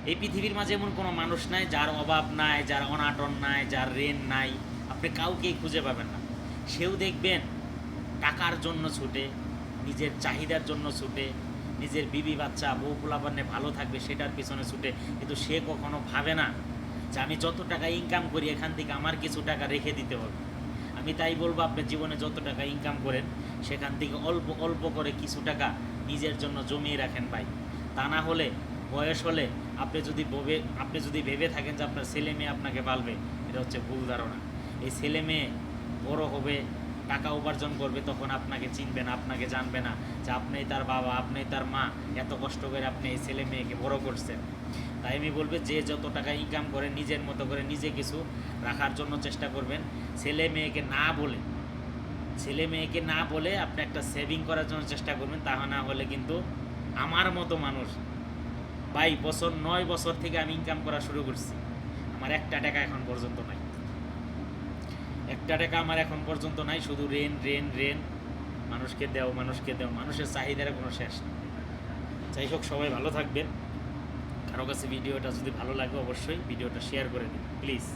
এই পৃথিবীর মাঝে এমন কোনো মানুষ নাই যার অভাব নাই, যার অনাটন নাই, যার ঋণ নাই। আপনি কাউকেই খুঁজে পাবেন না। সেও দেখবেন টাকার জন্য ছুটে, নিজের চাহিদার জন্য ছুটে, নিজের বিবি বাচ্চা বউ পোলাপানে ভালো থাকবে সেটার পিছনে ছুটে, কিন্তু সে কখনো ভাবে না যে আমি যত টাকা ইনকাম করি এখান থেকে আমার কিছু টাকা রেখে দিতে হবে। আমি তাই বলবো, আপনার জীবনে যত টাকা ইনকাম করেন সেখান থেকে অল্প অল্প করে কিছু টাকা নিজের জন্য জমিয়ে রাখেন ভাই। তা না হলে বয়স হলে আপনি যদি ভেবে থাকেন যে আপনার ছেলে মেয়ে আপনাকে পালবে, এটা হচ্ছে ভুল ধারণা। এই ছেলে মেয়ে বড় হবে, টাকা উপার্জন করবে, তখন আপনাকে চিনবে না, আপনাকে জানবে না যে আপনিই তার বাবা, আপনিই তার মা, এত কষ্ট করে আপনি এই ছেলে মেয়েকে বড় করছেন। তাই আমি বলবো, যে যত টাকা ইনকাম করে নিজের মতো করে নিজে কিছু রাখার জন্য চেষ্টা করবেন। ছেলে মেয়েকে না বলে আপনি একটা সেভিং করার জন্য চেষ্টা করবেন। তা না হলে কিন্তু আমার মতো মানুষ 9 বছর থেকে আমি ইনকাম করা শুরু করছি, আমার একটা টাকা এখন পর্যন্ত নাই। একটা টাকা আমার এখন পর্যন্ত নাই, শুধু রেন রেন রেন। মানুষকে দেও, মানুষের চাহিদার কোনো শেষ নেই। যাই হোক, সবাই ভালো থাকবেন। কারো কাছে ভিডিওটা যদি ভালো লাগে অবশ্যই ভিডিওটা শেয়ার করে দিন প্লিজ।